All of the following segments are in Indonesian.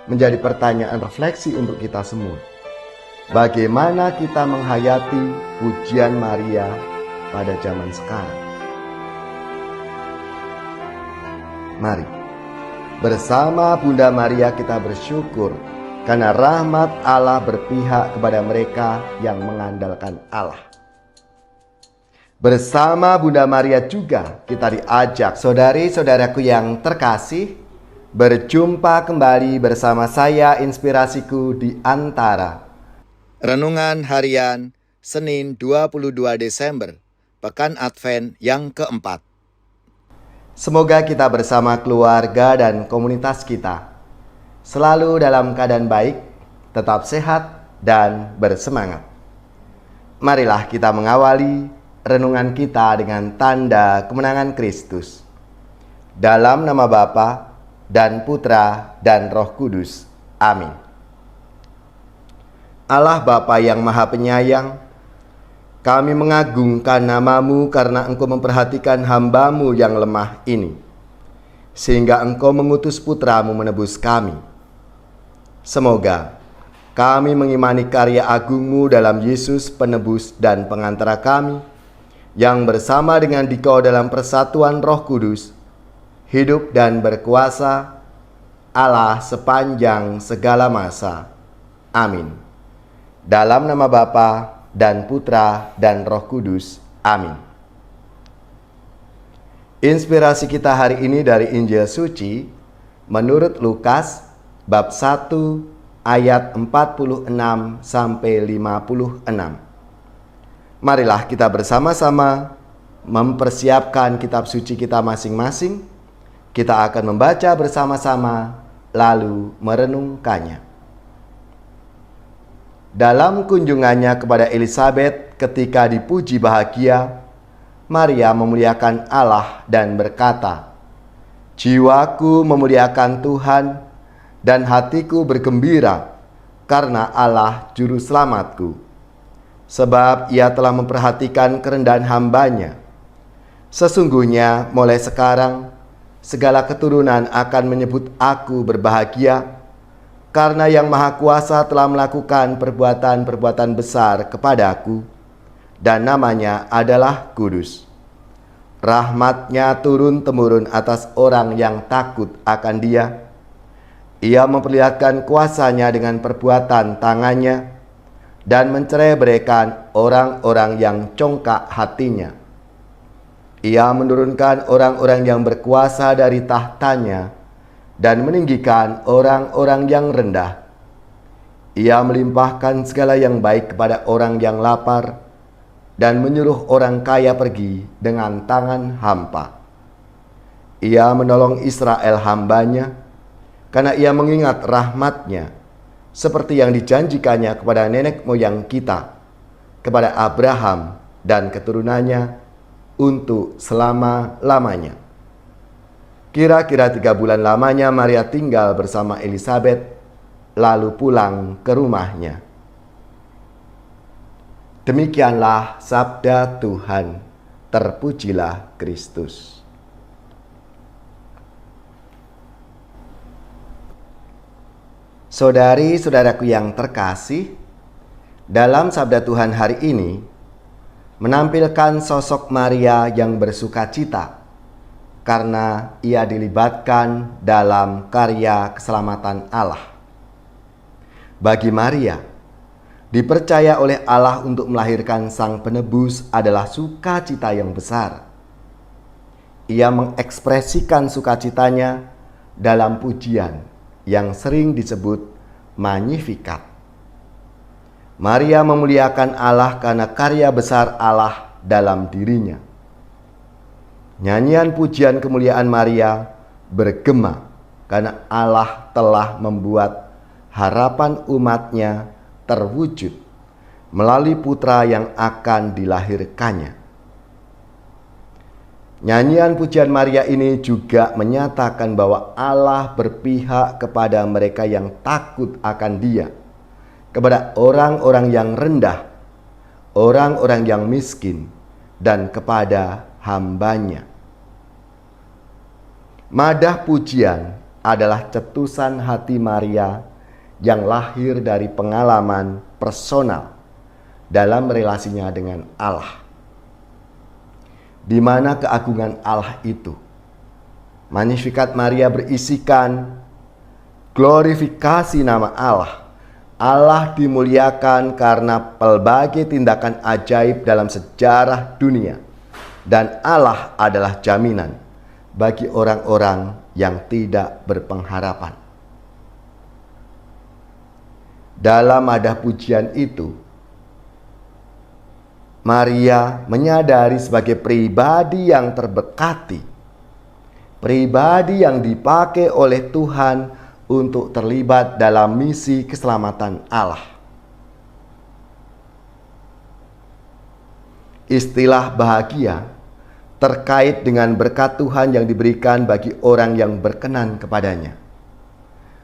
menjadi pertanyaan refleksi untuk kita semua. Bagaimana kita menghayati pujian Maria pada zaman sekarang? Mari, bersama Bunda Maria kita bersyukur karena rahmat Allah berpihak kepada mereka yang mengandalkan Allah. Bersama Bunda Maria juga kita diajak, saudari-saudaraku yang terkasih, berjumpa kembali bersama saya Inspirasiku di Antara. Renungan Harian Senin 22 Desember, Pekan Advent yang keempat. Semoga kita bersama keluarga dan komunitas kita selalu dalam keadaan baik, tetap sehat dan bersemangat. Marilah kita mengawali renungan kita dengan tanda kemenangan Kristus. Dalam nama Bapa dan Putra dan Roh Kudus. Amin. Allah Bapa yang Maha Penyayang, kami mengagungkan nama-Mu karena Engkau memperhatikan hamba-Mu yang lemah ini, sehingga Engkau mengutus Putra-Mu menebus kami. Semoga kami mengimani karya agung-Mu dalam Yesus penebus dan pengantara kami, yang bersama dengan Dikau dalam persatuan Roh Kudus, hidup dan berkuasa Allah sepanjang segala masa. Amin. Dalam nama Bapa dan Putra dan Roh Kudus. Amin. Inspirasi kita hari ini dari Injil Suci menurut Lukas bab 1 ayat 46 sampai 56. Marilah kita bersama-sama mempersiapkan kitab suci kita masing-masing. Kita akan membaca bersama-sama lalu merenungkannya. Dalam kunjungannya kepada Elisabet ketika dipuji bahagia, Maria memuliakan Allah dan berkata, "Jiwaku memuliakan Tuhan dan hatiku bergembira karena Allah juru selamatku. Sebab Ia telah memperhatikan kerendahan hamba-Nya. Sesungguhnya mulai sekarang segala keturunan akan menyebut aku berbahagia, karena Yang Maha Kuasa telah melakukan perbuatan-perbuatan besar kepadaku, dan namanya adalah kudus. Rahmat-Nya turun-temurun atas orang yang takut akan Dia. Ia memperlihatkan kuasa-Nya dengan perbuatan tangan-Nya, dan mencerai-beraikan orang-orang yang congkak hatinya. Ia menurunkan orang-orang yang berkuasa dari tahtanya dan meninggikan orang-orang yang rendah. Ia melimpahkan segala yang baik kepada orang yang lapar dan menyuruh orang kaya pergi dengan tangan hampa. Ia menolong Israel hamba-Nya karena Ia mengingat rahmat-Nya seperti yang dijanjikannya kepada nenek moyang kita, kepada Abraham dan keturunannya untuk selama-lamanya." Kira-kira 3 bulan lamanya Maria tinggal bersama Elisabet, lalu pulang ke rumahnya. Demikianlah sabda Tuhan. Terpujilah Kristus. Saudari-saudaraku yang terkasih, dalam sabda Tuhan hari ini menampilkan sosok Maria yang bersukacita karena ia dilibatkan dalam karya keselamatan Allah. Bagi Maria, dipercaya oleh Allah untuk melahirkan Sang Penebus adalah sukacita yang besar. Ia mengekspresikan sukacitanya dalam pujian yang sering disebut Magnificat. Maria memuliakan Allah karena karya besar Allah dalam dirinya. Nyanyian pujian kemuliaan Maria bergema karena Allah telah membuat harapan umat-Nya terwujud melalui putra yang akan dilahirkannya. Nyanyian pujian Maria ini juga menyatakan bahwa Allah berpihak kepada mereka yang takut akan Dia, kepada orang-orang yang rendah, orang-orang yang miskin, dan kepada hamba-Nya. Madah pujian adalah cetusan hati Maria yang lahir dari pengalaman personal dalam relasinya dengan Allah, di mana keagungan Allah itu. Magnificat Maria berisikan glorifikasi nama Allah. Allah dimuliakan karena pelbagai tindakan ajaib dalam sejarah dunia, dan Allah adalah jaminan bagi orang-orang yang tidak berpengharapan. Dalam madah pujian itu, Maria menyadari sebagai pribadi yang terberkati, pribadi yang dipakai oleh Tuhan untuk terlibat dalam misi keselamatan Allah. Istilah bahagia terkait dengan berkat Tuhan yang diberikan bagi orang yang berkenan kepadanya.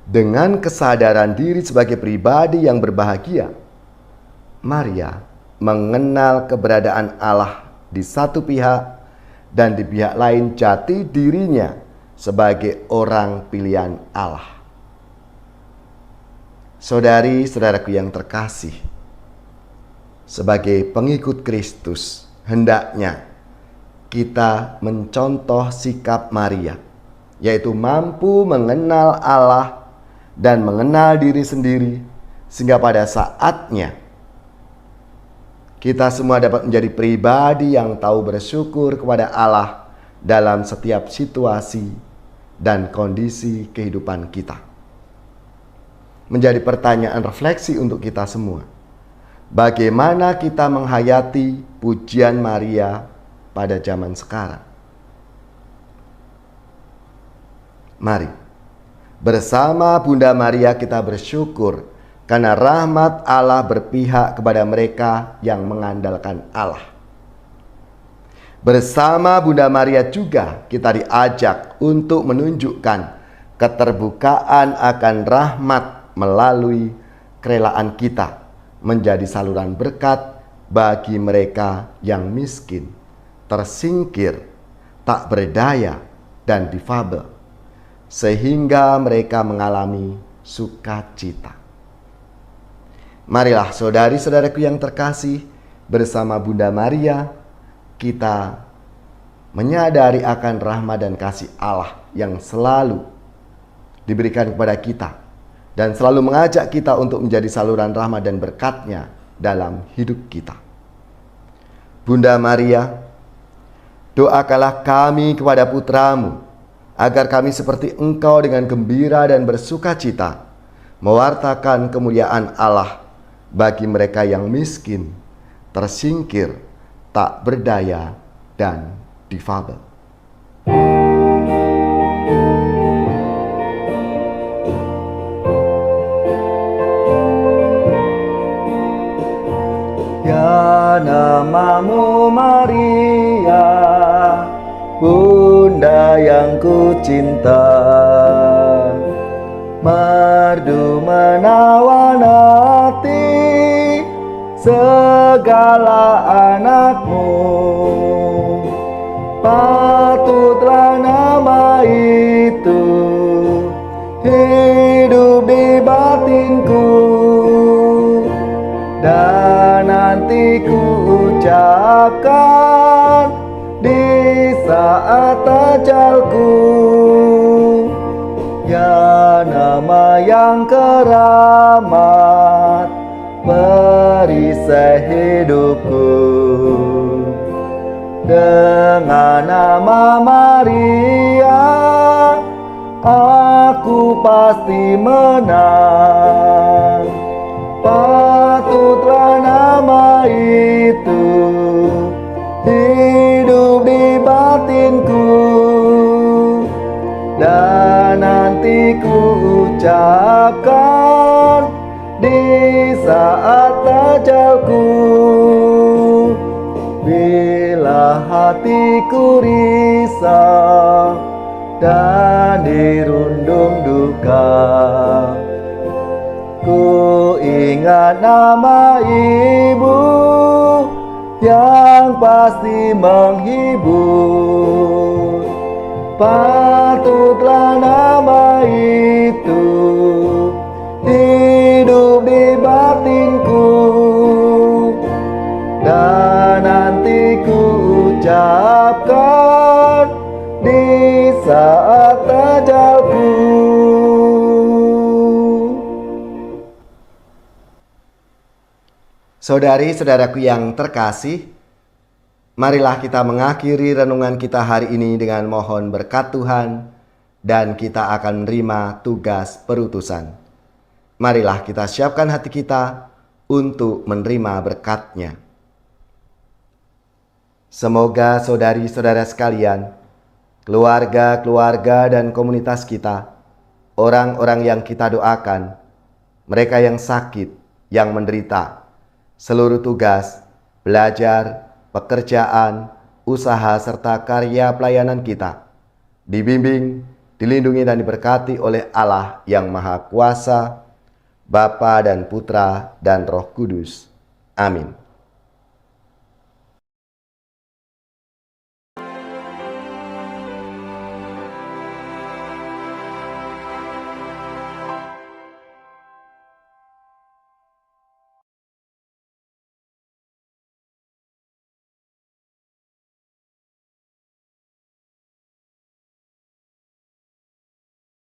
Dengan kesadaran diri sebagai pribadi yang berbahagia, Maria mengenal keberadaan Allah di satu pihak, dan di pihak lain jati dirinya sebagai orang pilihan Allah. Saudari-saudaraku yang terkasih, sebagai pengikut Kristus, hendaknya kita mencontoh sikap Maria, yaitu mampu mengenal Allah dan mengenal diri sendiri, sehingga pada saatnya kita semua dapat menjadi pribadi yang tahu bersyukur kepada Allah dalam setiap situasi dan kondisi kehidupan kita. Menjadi pertanyaan refleksi untuk kita semua. Bagaimana kita menghayati pujian Maria pada zaman sekarang? Mari, bersama Bunda Maria kita bersyukur karena rahmat Allah berpihak kepada mereka yang mengandalkan Allah. Bersama Bunda Maria juga kita diajak untuk menunjukkan keterbukaan akan rahmat melalui kerelaan kita menjadi saluran berkat bagi mereka yang miskin, tersingkir, tak berdaya, dan difabel, sehingga mereka mengalami sukacita. Marilah saudari-saudaraku yang terkasih, bersama Bunda Maria kita menyadari akan rahmat dan kasih Allah yang selalu diberikan kepada kita, dan selalu mengajak kita untuk menjadi saluran rahmat dan berkat-Nya dalam hidup kita. Bunda Maria, doakanlah kami kepada putra-Mu, agar kami seperti Engkau dengan gembira dan bersukacita mewartakan kemuliaan Allah bagi mereka yang miskin, tersingkir, tak berdaya, dan difabel. Ya namamu Maria, Bunda yang ku cinta, merdu menawan hati segala anakmu. Patutlah nama itu hidup di batinku, dan nanti ku ucapkan di saat ajalku. Ya nama yang keramat, perisai hidupku. Dengan nama Maria, aku pasti menang. Patutlah nama itu hidup di batinku, dan nanti ku ucapkan di saat ajalku. Bila hatiku risau dan dirundung duka, ku ingat nama Ibu yang pasti menghibur. patutlah nama itu hidup di batinku, dan nanti ku ucapkan di saat ajalku. Saudari-saudaraku yang terkasih, marilah kita mengakhiri renungan kita hari ini dengan mohon berkat Tuhan, dan kita akan menerima tugas perutusan. Marilah kita siapkan hati kita untuk menerima berkat-Nya. Semoga saudari-saudara sekalian, keluarga-keluarga dan komunitas kita, orang-orang yang kita doakan, mereka yang sakit, yang menderita, seluruh tugas, belajar, pekerjaan, usaha, serta karya pelayanan kita dibimbing, dilindungi dan diberkati oleh Allah yang Maha Kuasa, Bapa dan Putra dan Roh Kudus. Amin.